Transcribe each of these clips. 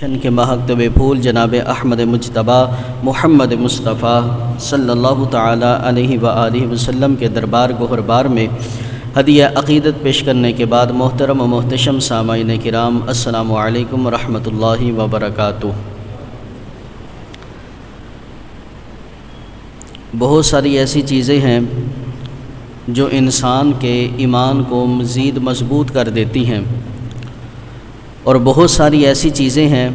کے مہکتب پھول جناب احمد مجتبیٰ محمد مصطفیٰ صلی اللہ تعالی علیہ وآلہ وسلم کے دربار گوہربار میں ہدیہ عقیدت پیش کرنے کے بعد محترم و محتشم سامعین کرام السلام علیکم ورحمۃ اللہ وبرکاتہ۔ بہت ساری ایسی چیزیں ہیں جو انسان کے ایمان کو مزید مضبوط کر دیتی ہیں، اور بہت ساری ایسی چیزیں ہیں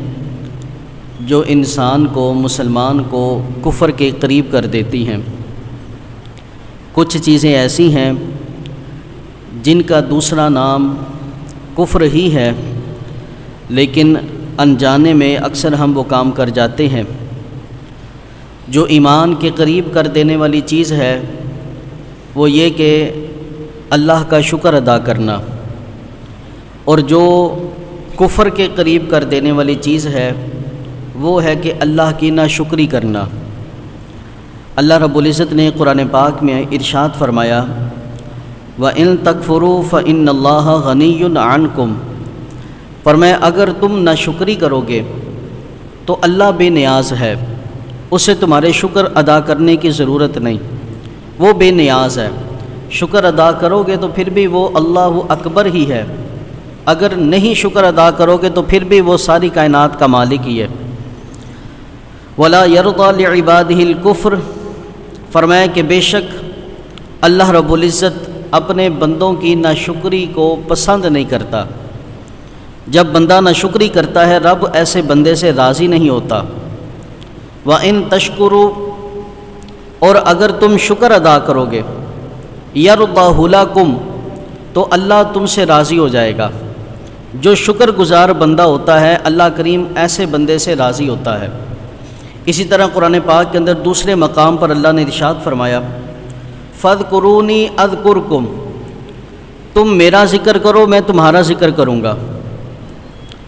جو انسان کو مسلمان کو کفر کے قریب کر دیتی ہیں۔ کچھ چیزیں ایسی ہیں جن کا دوسرا نام کفر ہی ہے، لیکن انجانے میں اکثر ہم وہ کام کر جاتے ہیں۔ جو ایمان کے قریب کر دینے والی چیز ہے وہ یہ کہ اللہ کا شکر ادا کرنا، اور جو کفر کے قریب کر دینے والی چیز ہے وہ ہے کہ اللہ کی ناشکری کرنا۔ اللہ رب العزت نے قرآن پاک میں ارشاد فرمایا وَإِن تَكْفُرُوا فَإِنَّ اللَّهَ غَنِيٌّ عَنْكُمْ، فرمایا اگر تم ناشکری کرو گے تو اللہ بے نیاز ہے، اسے تمہارے شکر ادا کرنے کی ضرورت نہیں، وہ بے نیاز ہے۔ شکر ادا کرو گے تو پھر بھی وہ اللہ اکبر ہی ہے، اگر نہیں شکر ادا کرو گے تو پھر بھی وہ ساری کائنات کا مالک ہی ہے۔ وَلَا يَرْضَى لِعِبَادِهِ الْكُفْرَ، فرمایا کہ بے شک اللہ رب العزت اپنے بندوں کی ناشکری کو پسند نہیں کرتا۔ جب بندہ ناشکری کرتا ہے رب ایسے بندے سے راضی نہیں ہوتا۔ وَإِن تَشْكُرُوا، اور اگر تم شکر ادا کرو گے يَرْضَهُ لَكُمْ، تو اللہ تم سے راضی ہو جائے گا۔ جو شکر گزار بندہ ہوتا ہے اللہ کریم ایسے بندے سے راضی ہوتا ہے۔ اسی طرح قرآن پاک کے اندر دوسرے مقام پر اللہ نے ارشاد فرمایا فَاذْكُرُونِي أَذْكُرْكُمْ، تم میرا ذکر کرو میں تمہارا ذکر کروں گا،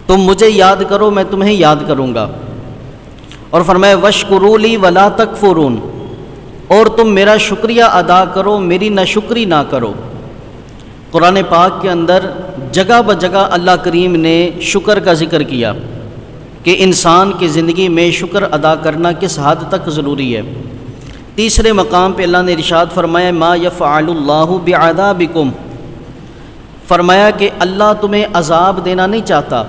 تم مجھے یاد کرو میں تمہیں یاد کروں گا۔ اور فرمایا وَاشْكُرُوا لِي وَلَا تَكْفُرُونَ، اور تم میرا شکریہ ادا کرو میری ناشکری نہ کرو۔ قرآن پاک کے اندر جگہ بجگہ اللہ کریم نے شکر کا ذکر کیا کہ انسان کی زندگی میں شکر ادا کرنا کس حد تک ضروری ہے۔ تیسرے مقام پہ اللہ نے ارشاد فرمایا ما یفعل اللہ بعذابکم، فرمایا کہ اللہ تمہیں عذاب دینا نہیں چاہتا،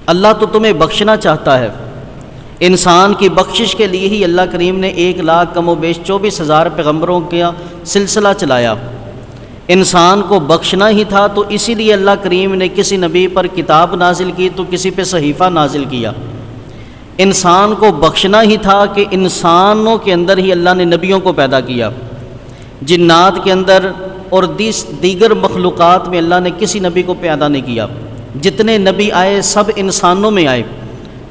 اللہ تو تمہیں بخشنا چاہتا ہے۔ انسان کی بخشش کے لیے ہی اللہ کریم نے 1,00,000 کم و بیش 24,000 پیغمبروں کا سلسلہ چلایا۔ انسان کو بخشنا ہی تھا تو اسی لیے اللہ کریم نے کسی نبی پر کتاب نازل کی تو کسی پہ صحیفہ نازل کیا۔ انسان کو بخشنا ہی تھا کہ انسانوں کے اندر ہی اللہ نے نبیوں کو پیدا کیا، جنات کے اندر اور دیگر مخلوقات میں اللہ نے کسی نبی کو پیدا نہیں کیا۔ جتنے نبی آئے سب انسانوں میں آئے،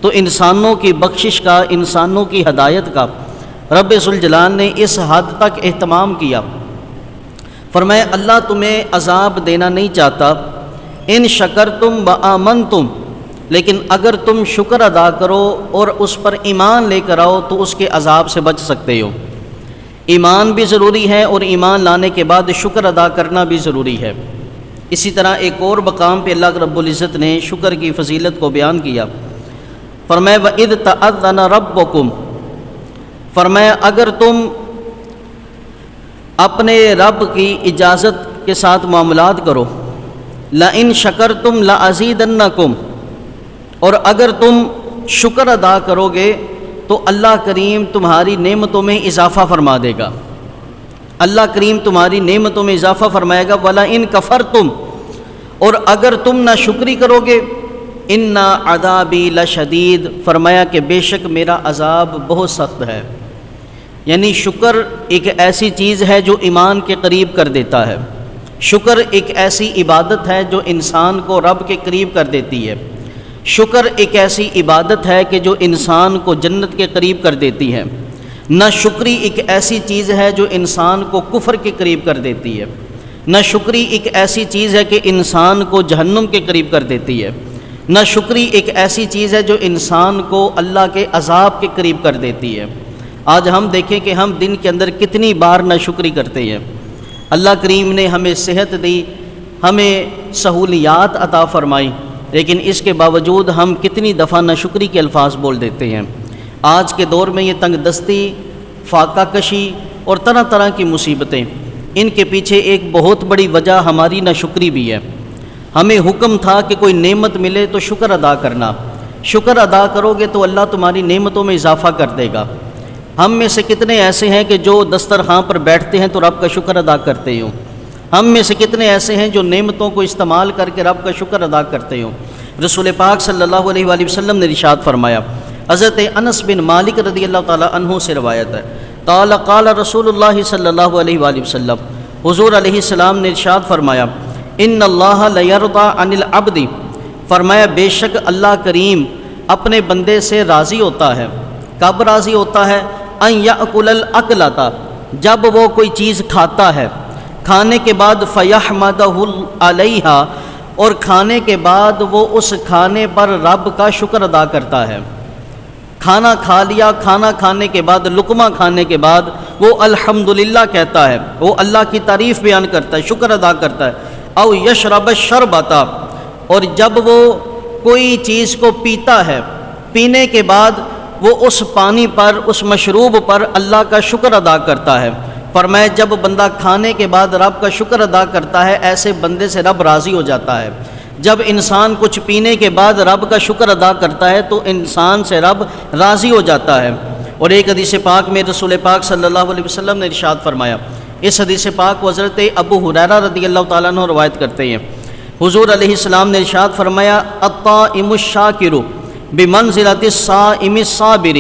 تو انسانوں کی بخشش کا، انسانوں کی ہدایت کا رب ذوالجلال نے اس حد تک اہتمام کیا۔ فرمایا اللہ تمہیں عذاب دینا نہیں چاہتا، ان شکرتم وآمنتم، لیکن اگر تم شکر ادا کرو اور اس پر ایمان لے کر آؤ تو اس کے عذاب سے بچ سکتے ہو۔ ایمان بھی ضروری ہے اور ایمان لانے کے بعد شکر ادا کرنا بھی ضروری ہے۔ اسی طرح ایک اور مقام پہ اللہ رب العزت نے شکر کی فضیلت کو بیان کیا۔ فرمایا وَإِذْ تَأَذَّنَ رَبُّكُمْ، فرمایا اگر تم اپنے رب کی اجازت کے ساتھ معاملات کرو، لَإِن شَكَرْتُمْ لَأَزِيدَنَّكُمْ، اور اگر تم شکر ادا کرو گے تو اللہ کریم تمہاری نعمتوں میں اضافہ فرما دے گا۔ اللہ کریم تمہاری نعمتوں میں اضافہ فرمائے گا۔ وَلَإِن كَفَرْتُمْ، اور اگر تم ناشکری کرو گے إِنَّ عَذَابِي لَشَدِيدٌ، فرمایا کہ بے شک میرا عذاب بہت سخت ہے۔ یعنی شکر ایک ایسی چیز ہے جو ایمان کے قریب کر دیتا ہے۔ شکر ایک ایسی عبادت ہے جو انسان کو رب کے قریب کر دیتی ہے۔ شکر ایک ایسی عبادت ہے کہ جو انسان کو جنت کے قریب کر دیتی ہے۔ ناشکری ایک ایسی چیز ہے جو انسان کو کفر کے قریب کر دیتی ہے۔ ناشکری ایک ایسی چیز ہے کہ انسان کو جہنم کے قریب کر دیتی ہے۔ ناشکری ایک ایسی چیز ہے جو انسان کو اللہ کے عذاب کے قریب کر دیتی ہے۔ آج ہم دیکھیں کہ ہم دن کے اندر کتنی بار ناشکری کرتے ہیں۔ اللہ کریم نے ہمیں صحت دی، ہمیں سہولیات عطا فرمائی، لیکن اس کے باوجود ہم کتنی دفعہ ناشکری کے الفاظ بول دیتے ہیں۔ آج کے دور میں یہ تنگ دستی، فاقہ کشی اور طرح طرح کی مصیبتیں، ان کے پیچھے ایک بہت بڑی وجہ ہماری ناشکری بھی ہے۔ ہمیں حکم تھا کہ کوئی نعمت ملے تو شکر ادا کرنا، شکر ادا کرو گے تو اللہ تمہاری نعمتوں میں اضافہ کر دے گا۔ ہم میں سے کتنے ایسے ہیں کہ جو دسترخوان پر بیٹھتے ہیں تو رب کا شکر ادا کرتے ہوں؟ ہم میں سے کتنے ایسے ہیں جو نعمتوں کو استعمال کر کے رب کا شکر ادا کرتے ہوں؟ رسول پاک صلی اللہ علیہ وآلہ وسلم نے ارشاد فرمایا، حضرت انس بن مالک رضی اللہ تعالیٰ عنہ سے روایت ہے، قال قال رسول اللہ صلی اللہ علیہ وآلہ وسلم، حضور علیہ السلام نے ارشاد فرمایا، ان اللہ لیرضی عن العبد، فرمایا بے شک اللہ کریم اپنے بندے سے راضی ہوتا ہے۔ کب راضی ہوتا ہے؟ ان یأکل الاکلۃ، جب وہ کوئی چیز کھاتا ہے، کھانے کے بعد فیحمدہ علیہا، اور کھانے کے بعد وہ اس کھانے پر رب کا شکر ادا کرتا ہے۔ کھانا کھا لیا، کھانا کھانے کے بعد، لقمہ کھانے کے بعد وہ الحمدللہ کہتا ہے، وہ اللہ کی تعریف بیان کرتا ہے، شکر ادا کرتا ہے۔ او یشرب الشربۃ، اور جب وہ کوئی چیز کو پیتا ہے، پینے کے بعد وہ اس پانی پر، اس مشروب پر اللہ کا شکر ادا کرتا ہے۔ فرمایا جب بندہ کھانے کے بعد رب کا شکر ادا کرتا ہے، ایسے بندے سے رب راضی ہو جاتا ہے۔ جب انسان کچھ پینے کے بعد رب کا شکر ادا کرتا ہے تو انسان سے رب راضی ہو جاتا ہے۔ اور ایک حدیث پاک میں رسول پاک صلی اللہ علیہ وسلم نے ارشاد فرمایا، اس حدیث پاک کو حضرت ابو ہریرہ رضی اللہ تعالیٰ عنہ روایت کرتے ہیں، حضور علیہ السلام نے ارشاد فرمایا، الطائم الشاکر بمنزلۃ الصائم الصابر،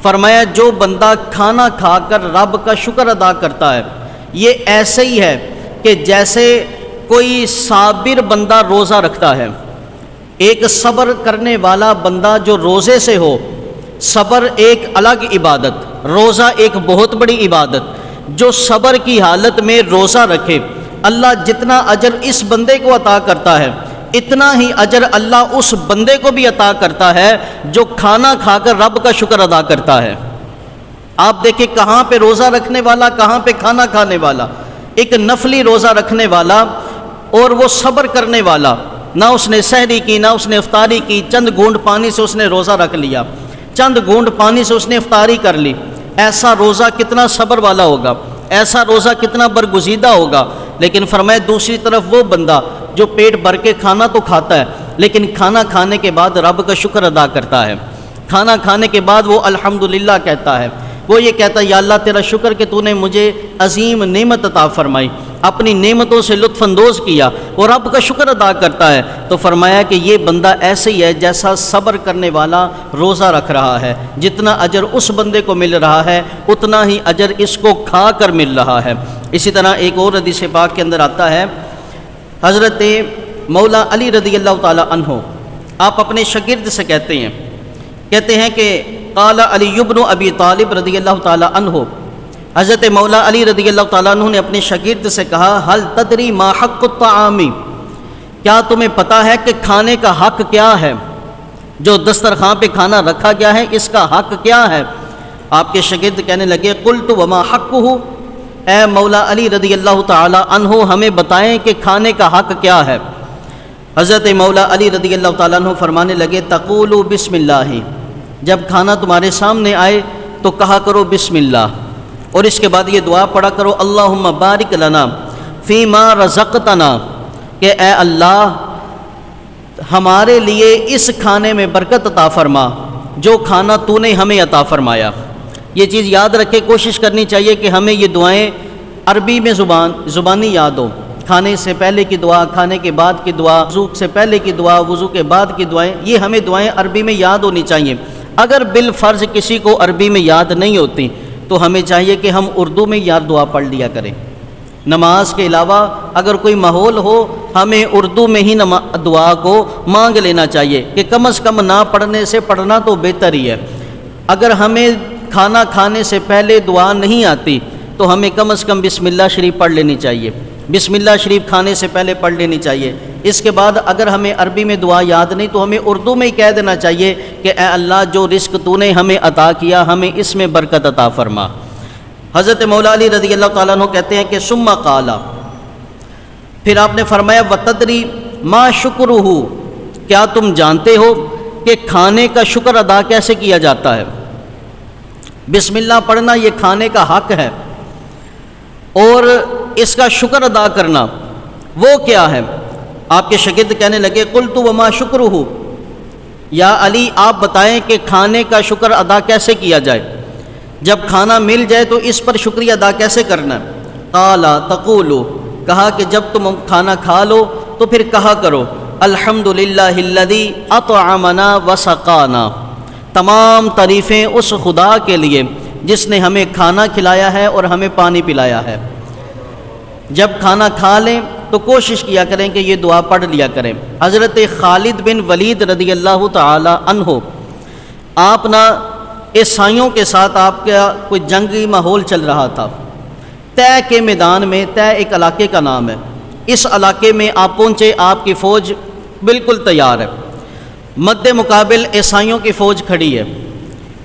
فرمایا جو بندہ کھانا کھا کر رب کا شکر ادا کرتا ہے، یہ ایسے ہی ہے کہ جیسے کوئی صابر بندہ روزہ رکھتا ہے۔ ایک صبر کرنے والا بندہ جو روزے سے ہو، صبر ایک الگ عبادت، روزہ ایک بہت بڑی عبادت، جو صبر کی حالت میں روزہ رکھے، اللہ جتنا اجر اس بندے کو عطا کرتا ہے، اتنا ہی اجر اللہ اس بندے کو بھی عطا کرتا ہے جو کھانا کھا کر رب کا شکر ادا کرتا ہے۔ آپ دیکھیں کہاں پہ روزہ رکھنے والا، کہاں پہ کھانا کھانے والا۔ ایک نفلی روزہ رکھنے والا اور وہ صبر کرنے والا، نہ اس نے سحری کی، نہ اس نے افطاری کی، چند گھونٹ پانی سے اس نے روزہ رکھ لیا، چند گھونٹ پانی سے اس نے افطاری کر لی، ایسا روزہ کتنا صبر والا ہوگا، ایسا روزہ کتنا برگزیدہ ہوگا۔ لیکن فرمایا دوسری طرف وہ بندہ جو پیٹ بھر کے کھانا تو کھاتا ہے لیکن کھانا کھانے کے بعد رب کا شکر ادا کرتا ہے، کھانا کھانے کے بعد وہ الحمدللہ کہتا ہے، وہ یہ کہتا ہے یا اللہ تیرا شکر کہ تو نے مجھے عظیم نعمت عطا فرمائی، اپنی نعمتوں سے لطف اندوز کیا، اور رب کا شکر ادا کرتا ہے۔ تو فرمایا کہ یہ بندہ ایسے ہی ہے جیسا صبر کرنے والا روزہ رکھ رہا ہے، جتنا اجر اس بندے کو مل رہا ہے اتنا ہی اجر اس کو کھا کر مل رہا ہے۔ اسی طرح ایک اور حدیث پاک کے اندر آتا ہے، حضرت مولا علی رضی اللہ تعالی عنہ آپ اپنے شاگرد سے کہتے ہیں کہ قال علی ابن ابی طالب رضی اللہ تعالی عنہ، حضرت مولا علی رضی اللہ تعالیٰ عنہ نے اپنے شاگرد سے کہا، حل تدری ما حق الطعام، کیا تمہیں پتہ ہے کہ کھانے کا حق کیا ہے؟ جو دسترخوان پہ کھانا رکھا گیا ہے اس کا حق کیا ہے؟ آپ کے شاگرد کہنے لگے، قلت وما حقہ، اے مولا علی رضی اللہ تعالی عنہ ہمیں بتائیں کہ کھانے کا حق کیا ہے۔ حضرت مولا علی رضی اللہ تعالیٰ عنہ فرمانے لگے، تقول بسم اللہ، جب کھانا تمہارے سامنے آئے تو کہا کرو بسم اللہ، اور اس کے بعد یہ دعا پڑھا کرو، اللہم بارک لنا فیما رزقتنا، کہ اے اللہ ہمارے لیے اس کھانے میں برکت عطا فرما جو کھانا تو نے ہمیں عطا فرمایا۔ یہ چیز یاد رکھے، کوشش کرنی چاہیے کہ ہمیں یہ دعائیں عربی میں زبانی یاد ہو، کھانے سے پہلے کی دعا، کھانے کے بعد کی دعا، وضو سے پہلے کی دعا، وضو کے بعد کی دعائیں، یہ ہمیں دعائیں عربی میں یاد ہونی چاہیے۔ اگر بالفرض کسی کو عربی میں یاد نہیں ہوتی تو ہمیں چاہیے کہ ہم اردو میں یاد دعا پڑھ لیا کریں۔ نماز کے علاوہ اگر کوئی ماحول ہو ہمیں اردو میں ہی دعا کو مانگ لینا چاہیے، کہ کم از کم نہ پڑھنے سے پڑھنا تو بہتر ہی ہے۔ اگر ہمیں کھانا کھانے سے پہلے دعا نہیں آتی تو ہمیں کم از کم بسم اللہ شریف پڑھ لینی چاہیے، بسم اللہ شریف کھانے سے پہلے پڑھ لینی چاہیے۔ اس کے بعد اگر ہمیں عربی میں دعا یاد نہیں تو ہمیں اردو میں ہی کہہ دینا چاہیے کہ اے اللہ جو رزق تو نے ہمیں عطا کیا ہمیں اس میں برکت عطا فرما۔ حضرت مولا علی رضی اللہ تعالیٰ عنہ کہتے ہیں کہ ثم قال، پھر آپ نے فرمایا وتدری ما شکرہ، کیا تم جانتے ہو کہ کھانے کا شکر ادا کیسے کیا جاتا ہے؟ بسم اللہ پڑھنا یہ کھانے کا حق ہے، اور اس کا شکر ادا کرنا وہ کیا ہے؟ آپ کے شاگرد کہنے لگے قلت وما شکرہ، یا علی آپ بتائیں کہ کھانے کا شکر ادا کیسے کیا جائے، جب کھانا مل جائے تو اس پر شکریہ ادا کیسے کرنا ہے؟ قال تقول، کہا کہ جب تم کھانا کھا لو تو پھر کہا کرو الحمدللہ الذی اطعمنا وسقانا، تمام تعریفیں اس خدا کے لیے جس نے ہمیں کھانا کھلایا ہے اور ہمیں پانی پلایا ہے۔ جب کھانا کھا لیں تو کوشش کیا کریں کہ یہ دعا پڑھ لیا کریں۔ حضرت خالد بن ولید رضی اللہ تعالی عنہ، آپ نا عیسائیوں کے ساتھ آپ کا کوئی جنگی ماحول چل رہا تھا، طے کے میدان میں، طے ایک علاقے کا نام ہے، اس علاقے میں آپ پہنچے، آپ کی فوج بالکل تیار ہے، مد مقابل عیسائیوں کی فوج کھڑی ہے۔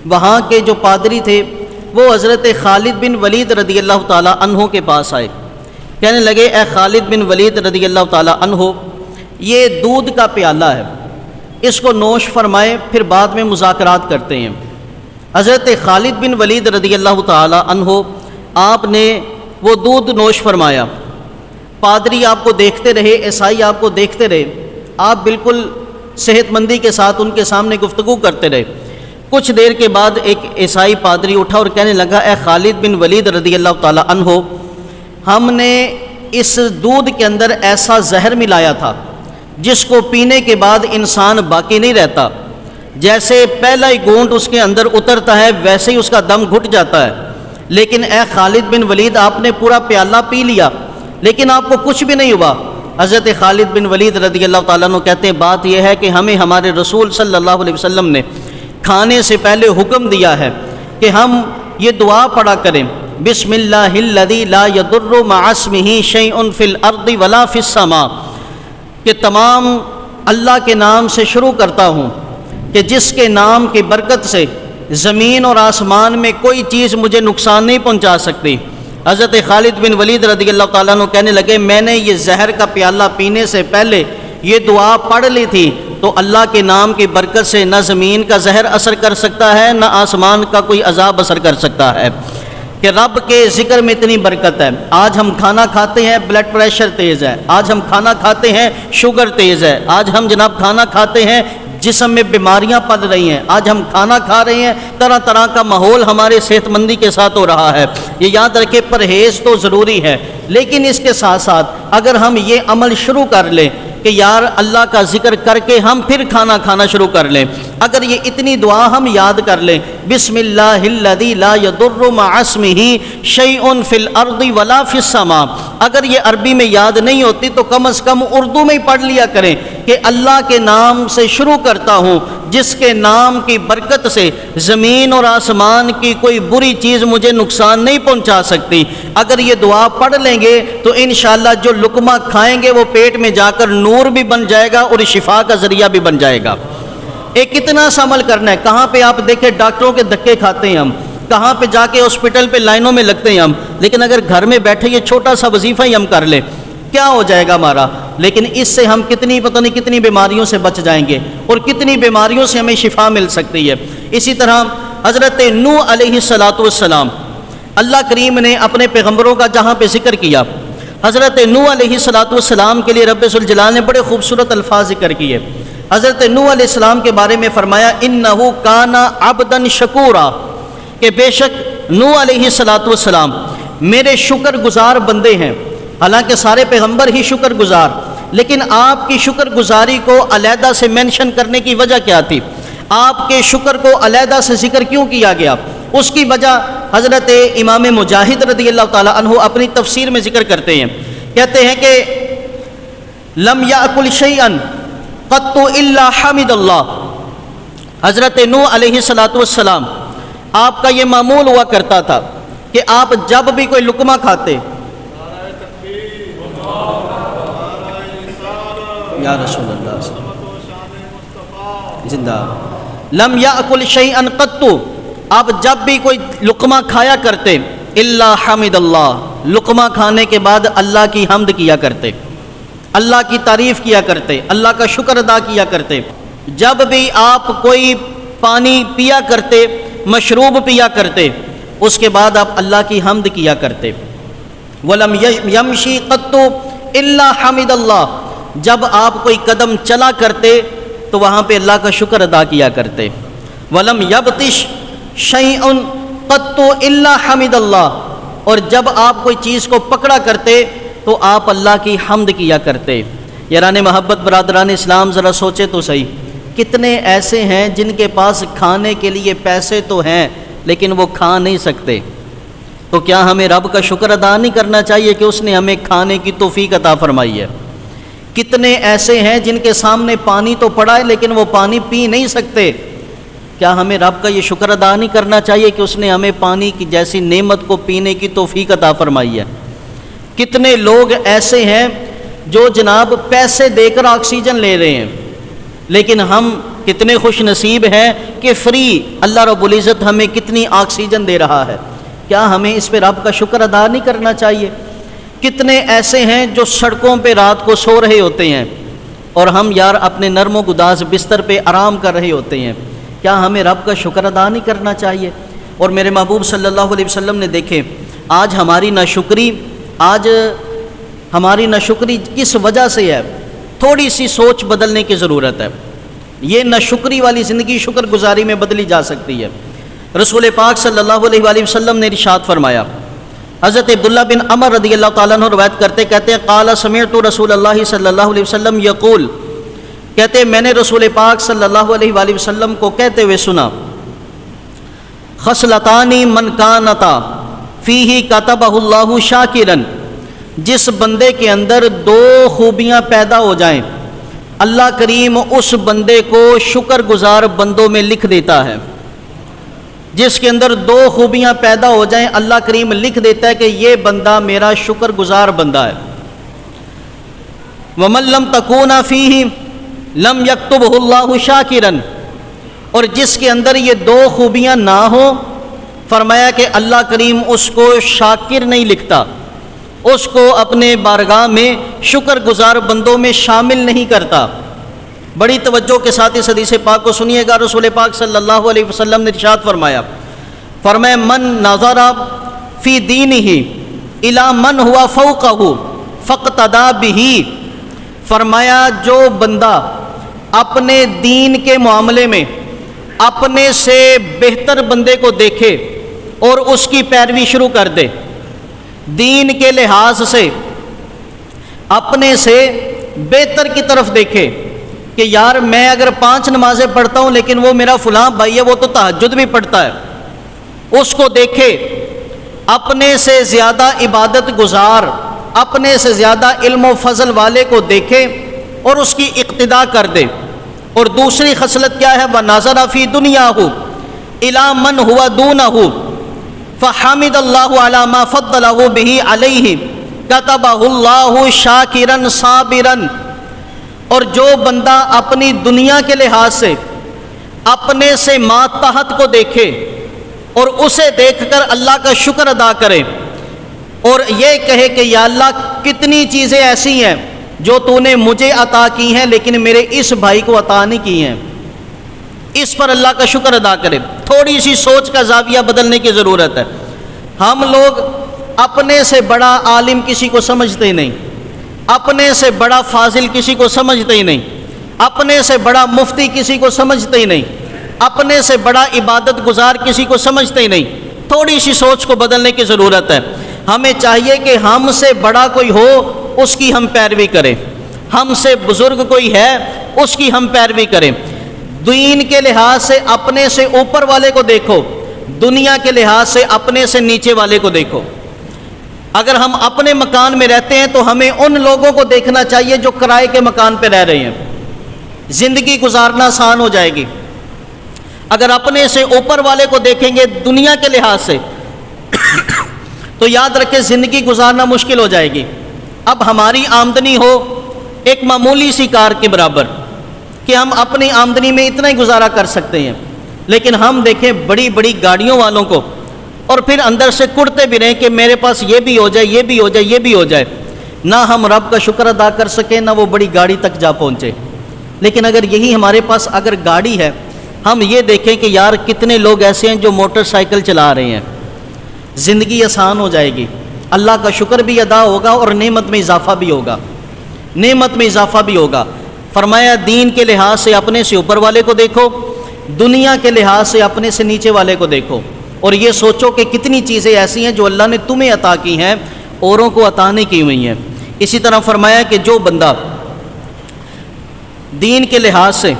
وہاں کے جو پادری تھے وہ حضرت خالد بن ولید رضی اللہ تعالی عنہ کے پاس آئے، کہنے لگے اے خالد بن ولید رضی اللہ تعالی عنہ، یہ دودھ کا پیالہ ہے، اس کو نوش فرمائے، پھر بعد میں مذاکرات کرتے ہیں۔ حضرت خالد بن ولید رضی اللہ تعالی عنہ آپ نے وہ دودھ نوش فرمایا، پادری آپ کو دیکھتے رہے، عیسائی آپ کو دیکھتے رہے، آپ بالکل صحت مندی کے ساتھ ان کے سامنے گفتگو کرتے رہے۔ کچھ دیر کے بعد ایک عیسائی پادری اٹھا اور کہنے لگا اے خالد بن ولید رضی اللہ تعالی عنہ، ہم نے اس دودھ کے اندر ایسا زہر ملایا تھا جس کو پینے کے بعد انسان باقی نہیں رہتا، جیسے پہلا ہی گھونٹ اس کے اندر اترتا ہے ویسے ہی اس کا دم گھٹ جاتا ہے، لیکن اے خالد بن ولید آپ نے پورا پیالہ پی لیا لیکن آپ کو کچھ بھی نہیں ہوا۔ حضرت خالد بن ولید رضی اللہ تعالیٰ عنہ کہتے ہیں بات یہ ہے کہ ہمیں ہمارے رسول صلی اللہ علیہ وسلم نے کھانے سے پہلے حکم دیا ہے کہ ہم یہ دعا پڑھا کریں بسم اللہ الذی لا یضر مع اسمہ شیء فی الارض ولا فی السماء، کہ تمام اللہ کے نام سے شروع کرتا ہوں کہ جس کے نام کی برکت سے زمین اور آسمان میں کوئی چیز مجھے نقصان نہیں پہنچا سکتی۔ حضرت خالد بن ولید رضی اللہ تعالیٰ عنہ کہنے لگے میں نے یہ زہر کا پیالہ پینے سے پہلے یہ دعا پڑھ لی تھی تو اللہ کے نام کی برکت سے نہ زمین کا زہر اثر کر سکتا ہے نہ آسمان کا کوئی عذاب اثر کر سکتا ہے، کہ رب کے ذکر میں اتنی برکت ہے۔ آج ہم کھانا کھاتے ہیں بلڈ پریشر تیز ہے، آج ہم کھانا کھاتے ہیں شوگر تیز ہے، آج ہم جناب کھانا کھاتے ہیں جسم میں بیماریاں پل رہی ہیں، آج ہم کھانا کھا رہے ہیں، طرح طرح کا ماحول ہمارے صحت مندی کے ساتھ ہو رہا ہے۔ یہ یاد رکھے پرہیز تو ضروری ہے، لیکن اس کے ساتھ ساتھ اگر ہم یہ عمل شروع کر لیں کہ یار اللہ کا ذکر کر کے ہم پھر کھانا کھانا شروع کر لیں، اگر یہ اتنی دعا ہم یاد کر لیں بسم اللہ الذی لا یضر مع اسمہ شیء فی الارض ولا فی السماء، اگر یہ عربی میں یاد نہیں ہوتی تو کم از کم اردو میں ہی پڑھ لیا کریں کہ اللہ کے نام سے شروع کرتا ہوں جس کے نام کی برکت سے زمین اور آسمان کی کوئی بری چیز مجھے نقصان نہیں پہنچا سکتی۔ اگر یہ دعا پڑھ لیں گے تو انشاءاللہ جو لقمہ کھائیں گے وہ پیٹ میں جا کر نور بھی بن جائے گا اور شفا کا ذریعہ بھی بن جائے گا۔ ایک کتنا سا عمل کرنا ہے، کہاں پہ آپ دیکھیں ڈاکٹروں کے دھکے کھاتے ہیں ہم، کہاں پہ جا کے ہاسپٹل پہ لائنوں میں لگتے ہیں ہم، لیکن اگر گھر میں بیٹھے یہ چھوٹا سا وظیفہ ہی ہم کر لیں کیا ہو جائے گا ہمارا، لیکن اس سے ہم کتنی پتہ نہیں کتنی بیماریوں سے بچ جائیں گے اور کتنی بیماریوں سے ہمیں شفا مل سکتی ہے۔ اسی طرح حضرت نوح علیہ السلام، اللہ کریم نے اپنے پیغمبروں کا جہاں پہ ذکر کیا، حضرت نوح علیہ السلام کے لیے رب ذوالجلال نے بڑے خوبصورت الفاظ ذکر کیے۔ حضرت نوح علیہ السلام کے بارے میں فرمایا انہ کان عبدا شکورا، کہ بے شک نوح علیہ السلام میرے شکر گزار بندے ہیں۔ حالانکہ سارے پیغمبر ہی شکر گزار، لیکن آپ کی شکر گزاری کو علیحدہ سے مینشن کرنے کی وجہ کیا تھی؟ آپ کے شکر کو علیحدہ سے ذکر کیوں کیا گیا؟ اس کی وجہ حضرت امام مجاہد رضی اللہ تعالی عنہ اپنی تفسیر میں ذکر کرتے ہیں، کہتے ہیں کہ لم یأکل شیئا قط الا حمد اللہ، حضرت نوح علیہ السلام آپ کا یہ معمول ہوا کرتا تھا کہ آپ جب بھی کوئی لقمہ کھاتے یا رسول اللہ زندہ لم یأکل شیئا قط، آپ جب بھی کوئی لقمہ کھایا کرتے الا حمد اللہ، لقمہ کھانے کے بعد اللہ کی حمد کیا کرتے۔ اللہ کی تعریف کیا کرتے، اللہ کا شکر ادا کیا کرتے۔ جب بھی آپ کوئی پانی پیا کرتے، مشروب پیا کرتے، اس کے بعد آپ اللہ کی حمد کیا کرتے۔ وَلَمْ يَمْشِي قَطُّ إِلَّا حَمِدَ اللَّهِ، جب آپ کوئی قدم چلا کرتے تو وہاں پہ اللہ کا شکر ادا کیا کرتے۔ وَلَمْ يَبْطِشْ شَيْءٌ قَطُّ إِلَّا حَمِدَ اللَّهِ، اور جب آپ کوئی چیز کو پکڑا کرتے تو آپ اللہ کی حمد کیا کرتے۔ یاران محبت، برادران اسلام، ذرا سوچے تو صحیح، کتنے ایسے ہیں جن کے پاس کھانے کے لیے پیسے تو ہیں لیکن وہ کھا نہیں سکتے، تو کیا ہمیں رب کا شکر ادا نہیں کرنا چاہیے کہ اس نے ہمیں کھانے کی توفیق عطا فرمائی ہے؟ کتنے ایسے ہیں جن کے سامنے پانی تو پڑا ہے لیکن وہ پانی پی نہیں سکتے، کیا ہمیں رب کا یہ شکر ادا نہیں کرنا چاہیے کہ اس نے ہمیں پانی کی جیسی نعمت کو پینے کی توفیق عطا فرمائی ہے؟ کتنے لوگ ایسے ہیں جو جناب پیسے دے کر آکسیجن لے رہے ہیں، لیکن ہم کتنے خوش نصیب ہیں کہ فری اللہ رب العزت ہمیں کتنی آکسیجن دے رہا ہے، کیا ہمیں اس پہ رب کا شکر ادا نہیں کرنا چاہیے؟ کتنے ایسے ہیں جو سڑکوں پہ رات کو سو رہے ہوتے ہیں اور ہم یار اپنے نرم و گداز بستر پہ آرام کر رہے ہوتے ہیں، کیا ہمیں رب کا شکر ادا نہیں کرنا چاہیے؟ اور میرے محبوب صلی اللہ علیہ وسلم نے دیکھے آج ہماری ناشکری کس وجہ سے ہے؟ تھوڑی سی سوچ بدلنے کی ضرورت ہے۔ یہ ناشکری والی زندگی شکر گزاری میں بدلی جا سکتی ہے۔ رسول پاک صلی اللہ علیہ وآلہ وسلم نے ارشاد فرمایا، حضرت عبداللہ بن عمر رضی اللہ تعالیٰ عنہ روایت کہتے ہیں قال سمعت رسول اللہ صلی اللہ علیہ وسلم یقول، کہتے ہیں میں نے رسول پاک صلی اللہ علیہ وآلہ وسلم کو کہتے ہوئے سنا، خصلتان من کانتا فیہ کتبہ اللہ شاکرن، جس بندے کے اندر دو خوبیاں پیدا ہو جائیں اللہ کریم اس بندے کو شکر گزار بندوں میں لکھ دیتا ہے۔ جس کے اندر دو خوبیاں پیدا ہو جائیں اللہ کریم لکھ دیتا ہے کہ یہ بندہ میرا شکر گزار بندہ ہے۔ وَمَن لَّمْ تَكُونَ فِيهِ لَمْ يَكْتُبْهُ اللَّهُ شَاكِرًا، اور جس کے اندر یہ دو خوبیاں نہ ہوں، فرمایا کہ اللہ کریم اس کو شاکر نہیں لکھتا، اس کو اپنے بارگاہ میں شکر گزار بندوں میں شامل نہیں کرتا۔ بڑی توجہ کے ساتھ اس حدیث پاک کو سنیے گا۔ رسول پاک صلی اللہ علیہ وسلم نے ارشاد فرمایا من نظر فی دینہ الی من ہوا فوقہ فاقتدی بہ، فرمایا جو بندہ اپنے دین کے معاملے میں اپنے سے بہتر بندے کو دیکھے اور اس کی پیروی شروع کر دے، دین کے لحاظ سے اپنے سے بہتر کی طرف دیکھے کہ یار میں اگر 5 نمازیں پڑھتا ہوں لیکن وہ میرا فلاں بھائی ہے وہ تو تہجد بھی پڑھتا ہے، اس کو دیکھے اپنے سے زیادہ عبادت گزار، اپنے سے زیادہ علم و فضل والے کو دیکھے اور اس کی اقتداء کر دے۔ اور دوسری خصلت کیا ہے؟ وَنَظَرَ فِي دُنْيَاهُ إِلَى مَنْ هُوَ دُونَهُ فَحَمِدَ اللَّهُ عَلَى مَا فَضَّلَهُ بِهِ عَلَيْهِ كَتَبَهُ اللَّهُ شَاكِرًا صَابِرًا، اور جو بندہ اپنی دنیا کے لحاظ سے اپنے سے ماتحت کو دیکھے اور اسے دیکھ کر اللہ کا شکر ادا کرے اور یہ کہے کہ یا اللہ کتنی چیزیں ایسی ہیں جو تو نے مجھے عطا کی ہیں لیکن میرے اس بھائی کو عطا نہیں کی ہیں، اس پر اللہ کا شکر ادا کرے۔ تھوڑی سی سوچ کا زاویہ بدلنے کی ضرورت ہے۔ ہم لوگ اپنے سے بڑا عالم کسی کو سمجھتے ہی نہیں، اپنے سے بڑا فاضل کسی کو سمجھتے ہی نہیں، اپنے سے بڑا مفتی کسی کو سمجھتے ہی نہیں، اپنے سے بڑا عبادت گزار کسی کو سمجھتے ہی نہیں۔ تھوڑی سی سوچ کو بدلنے کی ضرورت ہے۔ ہمیں چاہیے کہ ہم سے بڑا کوئی ہو اس کی ہم پیروی کریں، ہم سے بزرگ کوئی ہے اس کی ہم پیروی کریں۔ دین کے لحاظ سے اپنے سے اوپر والے کو دیکھو، دنیا کے لحاظ سے اپنے سے نیچے والے کو دیکھو۔ اگر ہم اپنے مکان میں رہتے ہیں تو ہمیں ان لوگوں کو دیکھنا چاہیے جو کرائے کے مکان پہ رہ رہے ہیں، زندگی گزارنا آسان ہو جائے گی۔ اگر اپنے سے اوپر والے کو دیکھیں گے دنیا کے لحاظ سے تو یاد رکھیں زندگی گزارنا مشکل ہو جائے گی۔ اب ہماری آمدنی ہو ایک معمولی سی کار کے برابر کہ ہم اپنی آمدنی میں اتنا ہی گزارا کر سکتے ہیں، لیکن ہم دیکھیں بڑی بڑی گاڑیوں والوں کو اور پھر اندر سے کڑتے بھی رہیں کہ میرے پاس یہ بھی ہو جائے، یہ بھی ہو جائے، یہ بھی ہو جائے۔ نہ ہم رب کا شکر ادا کر سکیں نہ وہ بڑی گاڑی تک جا پہنچے۔ لیکن اگر یہی ہمارے پاس اگر گاڑی ہے، ہم یہ دیکھیں کہ یار کتنے لوگ ایسے ہیں جو موٹر سائیکل چلا رہے ہیں، زندگی آسان ہو جائے گی، اللہ کا شکر بھی ادا ہوگا اور نعمت میں اضافہ بھی ہوگا، نعمت میں اضافہ بھی ہوگا۔ فرمایا دین کے لحاظ سے اپنے سے اوپر والے کو دیکھو، دنیا کے لحاظ سے اپنے سے نیچے والے کو دیکھو، اور یہ سوچو کہ کتنی چیزیں ایسی ہیں جو اللہ نے تمہیں عطا کی ہیں، اوروں کو عطا نہیں کی ہوئی ہیں۔ اسی طرح فرمایا کہ جو بندہ دین کے لحاظ سے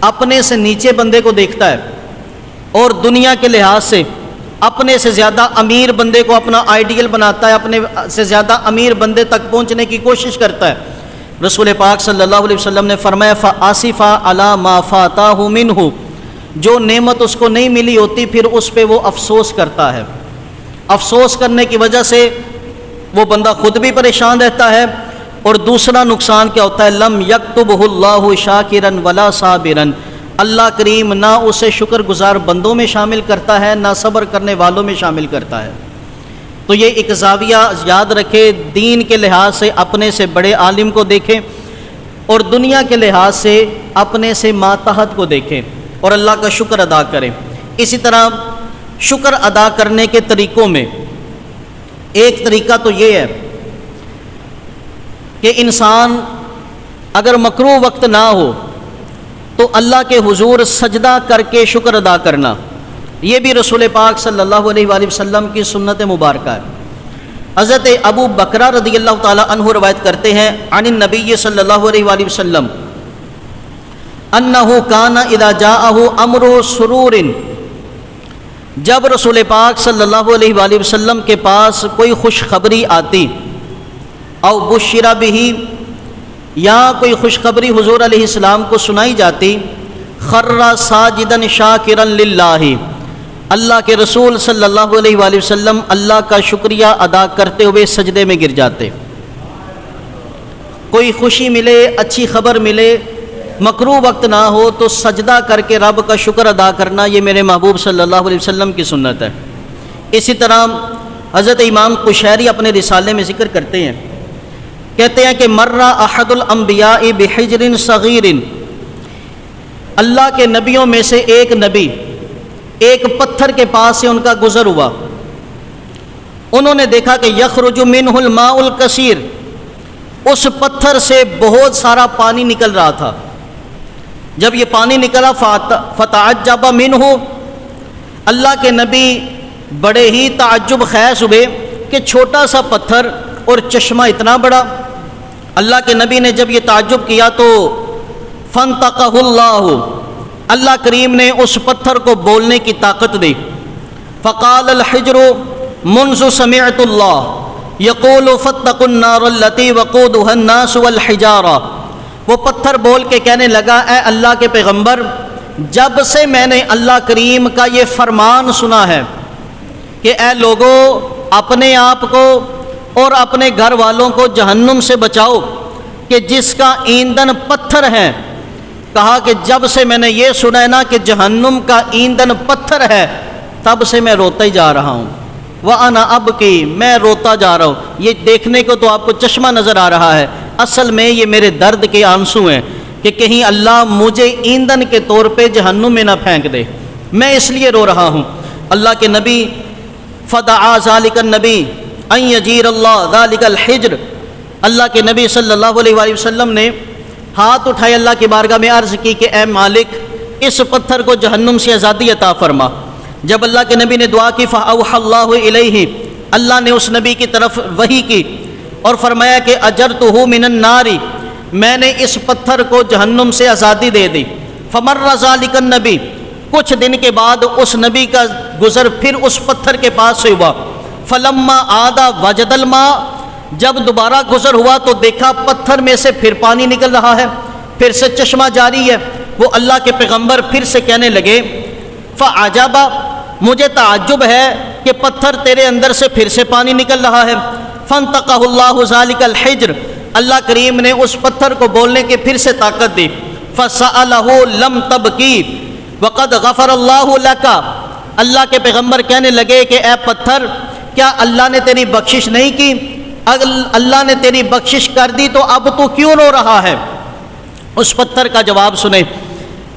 اپنے سے نیچے بندے کو دیکھتا ہے اور دنیا کے لحاظ سے اپنے سے زیادہ امیر بندے کو اپنا آئیڈیل بناتا ہے، اپنے سے زیادہ امیر بندے تک پہنچنے کی کوشش کرتا ہے، رسول پاک صلی اللہ علیہ وسلم نے فرمایا فآسفا علی ما فاتہ منہ، جو نعمت اس کو نہیں ملی ہوتی پھر اس پہ وہ افسوس کرتا ہے، افسوس کرنے کی وجہ سے وہ بندہ خود بھی پریشان رہتا ہے، اور دوسرا نقصان کیا ہوتا ہے، لم یکتبہ اللہ شاکرا ولا صابرا، اللہ کریم نہ اسے شکر گزار بندوں میں شامل کرتا ہے نہ صبر کرنے والوں میں شامل کرتا ہے۔ تو یہ ایک زاویہ یاد رکھے، دین کے لحاظ سے اپنے سے بڑے عالم کو دیکھیں اور دنیا کے لحاظ سے اپنے سے ماتحت کو دیکھیں اور اللہ کا شکر ادا کریں۔ اسی طرح شکر ادا کرنے کے طریقوں میں ایک طریقہ تو یہ ہے کہ انسان اگر مکروہ وقت نہ ہو تو اللہ کے حضور سجدہ کر کے شکر ادا کرنا، یہ بھی رسول پاک صلی اللہ علیہ وآلہ وسلم کی سنت مبارکہ ہے۔ حضرت ابو بکرہ رضی اللہ تعالی عنہ روایت کرتے ہیں عن النبی صلی اللہ علیہ وآلہ وسلم انہ کان اذا جاءہ امر سرور، جب رسول پاک صلی اللہ علیہ وآلہ وسلم کے پاس کوئی خوشخبری آتی، او بشر بہ، یا کوئی خوشخبری حضور علیہ السلام کو سنائی جاتی، خر ساجدا شاکرا للہ، اللہ کے رسول صلی اللہ علیہ وآلہ وسلم اللہ کا شکریہ ادا کرتے ہوئے سجدے میں گر جاتے۔ کوئی خوشی ملے، اچھی خبر ملے، مکروہ وقت نہ ہو تو سجدہ کر کے رب کا شکر ادا کرنا، یہ میرے محبوب صلی اللہ علیہ وسلم کی سنت ہے۔ اسی طرح حضرت امام قشیری اپنے رسالے میں ذکر کرتے ہیں، کہتے ہیں کہ مرہ احد الانبیاء بحجر صغیر، اللہ کے نبیوں میں سے ایک نبی ایک پتھر کے پاس سے ان کا گزر ہوا، انہوں نے دیکھا کہ یخرج منہ الماء الکثیر، اس پتھر سے بہت سارا پانی نکل رہا تھا۔ جب یہ پانی نکلا فتعجب منہ، اللہ کے نبی بڑے ہی تعجب خیز ہوئے کہ چھوٹا سا پتھر اور چشمہ اتنا بڑا۔ اللہ کے نبی نے جب یہ تعجب کیا تو فانطقہ اللہ، اللہ کریم نے اس پتھر کو بولنے کی طاقت دی۔ فقال الحجر منذ سمعت اللہ یقول فاتقوا النار التي وقودها الناس والحجارہ، وہ پتھر بول کے کہنے لگا اے اللہ کے پیغمبر، جب سے میں نے اللہ کریم کا یہ فرمان سنا ہے کہ اے لوگوں اپنے آپ کو اور اپنے گھر والوں کو جہنم سے بچاؤ کہ جس کا ایندھن پتھر ہے، کہا کہ جب سے میں نے یہ سنا ہے نا کہ جہنم کا ایندھن پتھر ہے، تب سے میں روتا ہی جا رہا ہوں۔ وَأَنَا أَبْكِي، میں روتا جا رہا ہوں۔ یہ دیکھنے کو تو آپ کو چشمہ نظر آ رہا ہے، اصل میں یہ میرے درد کے آنسو ہیں کہ کہیں اللہ مجھے ایندھن کے طور پہ جہنم میں نہ پھینک دے، میں اس لیے رو رہا ہوں۔ اللہ کے نبی فدعا ذلک النبی ان یجیر اللہ ذلک الحجر، اللہ کے نبی صلی اللہ علیہ وآلہ وسلم نے ہاتھ اٹھائے اللہ کی بارگاہ میں عرض کی کہ اے مالک اس پتھر کو جہنم سے آزادی عطا فرما۔ جب اللہ کے نبی نے دعا کی فاوحى اللہ الیہ، اللہ نے اس نبی کی طرف وحی کی اور فرمایا کہ اجرتہ من النار، میں نے اس پتھر کو جہنم سے آزادی دے دی۔ فمر ذلک النبی، کچھ دن کے بعد اس نبی کا گزر پھر اس پتھر کے پاس سے ہوا۔ فلما عاد وجد الماء، جب دوبارہ گزر ہوا تو دیکھا پتھر میں سے پھر پانی نکل رہا ہے، پھر سے چشمہ جاری ہے۔ وہ اللہ کے پیغمبر پھر سے کہنے لگے فعجب، مجھے تعجب ہے کہ پتھر تیرے اندر سے پھر سے پانی نکل رہا ہے۔ فانطقہ اللہ ذلک الحجر، اللہ کریم نے اس پتھر کو بولنے کی پھر سے طاقت دی۔ فسألہ لم تبکی وقد غفر اللہ لک، اللہ کے پیغمبر کہنے لگے کہ اے پتھر کیا اللہ نے تیری بخشش نہیں کی؟ اللہ نے تیری بخشش کر دی تو اب تو کیوں رو رہا ہے؟ اس پتھر کا جواب سنے،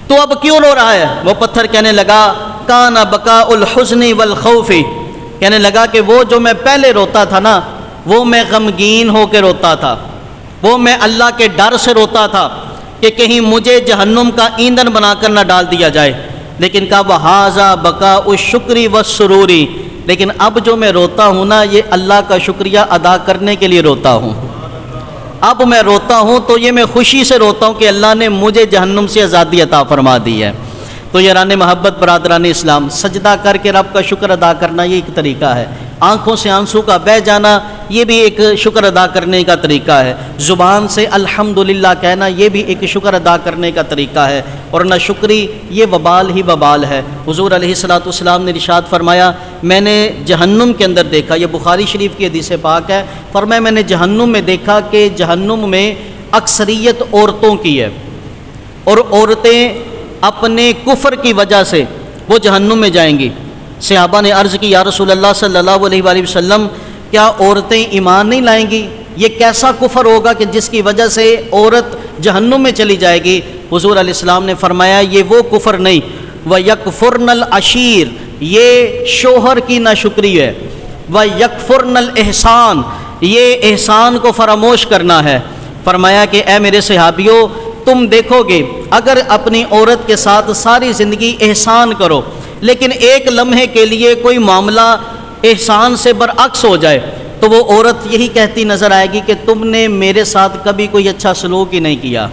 تو اب کیوں رو رہا ہے؟ وہ پتھر کہنے لگا کان بکاء الحزن والخوف، کہنے لگا کہ وہ جو میں پہلے روتا تھا نا، وہ میں غمگین ہو کے روتا تھا، وہ میں اللہ کے ڈر سے روتا تھا کہ کہیں مجھے جہنم کا ایندھن بنا کر نہ ڈال دیا جائے، لیکن کہا وہذا بکاء الشکر والسرور، لیکن اب جو میں روتا ہوں نا، یہ اللہ کا شکریہ ادا کرنے کے لیے روتا ہوں۔ اب میں روتا ہوں تو یہ میں خوشی سے روتا ہوں کہ اللہ نے مجھے جہنم سے آزادی عطا فرما دی ہے۔ تو یاران محبت، برادران اسلام، سجدہ کر کے رب کا شکر ادا کرنا یہ ایک طریقہ ہے۔ آنکھوں سے آنسو کا بہہ جانا یہ بھی ایک شکر ادا کرنے کا طریقہ ہے۔ زبان سے الحمدللہ کہنا یہ بھی ایک شکر ادا کرنے کا طریقہ ہے، اور نہ شکری یہ وبال ہی وبال ہے۔ حضور علیہ الصلوۃ والسلام نے ارشاد فرمایا، میں نے جہنم کے اندر دیکھا، یہ بخاری شریف کی حدیث پاک ہے، فرمایا میں نے جہنم میں دیکھا کہ جہنم میں اکثریت عورتوں کی ہے، اور عورتیں اپنے کفر کی وجہ سے وہ جہنم میں جائیں گی۔ صحابہ نے عرض کی، یا رسول اللہ صلی اللہ علیہ وآلہ وسلم، کیا عورتیں ایمان نہیں لائیں گی؟ یہ کیسا کفر ہوگا کہ جس کی وجہ سے عورت جہنم میں چلی جائے گی؟ حضور علیہ السلام نے فرمایا، یہ وہ کفر نہیں، وَيَكْفُرْنَ الْعَشِيرَ، یہ شوہر کی ناشکری ہے، وَيَكْفُرْنَ الْإِحْسَانَ، یہ احسان کو فراموش کرنا ہے۔ فرمایا کہ اے میرے صحابیوں، تم دیکھو گے اگر اپنی عورت کے ساتھ ساری زندگی احسان کرو، لیکن ایک لمحے کے لیے کوئی معاملہ احسان سے برعکس ہو جائے، تو وہ عورت یہی کہتی نظر آئے گی کہ تم نے میرے ساتھ کبھی کوئی اچھا سلوک ہی نہیں کیا۔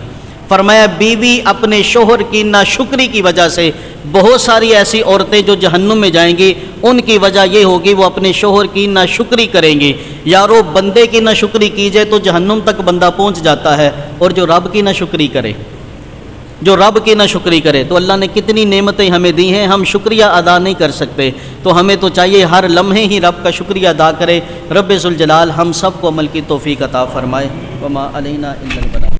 فرمایا بیوی اپنے شوہر کی ناشکری کی وجہ سے، بہت ساری ایسی عورتیں جو جہنم میں جائیں گی، ان کی وجہ یہ ہوگی وہ اپنے شوہر کی ناشکری کریں گی۔ یارو، بندے کی ناشکری کی جائے تو جہنم تک بندہ پہنچ جاتا ہے، اور جو رب کی ناشکری کرے، جو رب کی ناشکری کرے، تو اللہ نے کتنی نعمتیں ہمیں دی ہیں، ہم شکریہ ادا نہیں کر سکتے۔ تو ہمیں تو چاہیے ہر لمحے ہی رب کا شکریہ ادا کرے۔ رب ذوالجلال ہم سب کو عمل کی توفیق عطا فرمائے۔ وما علینا الا البلاغ۔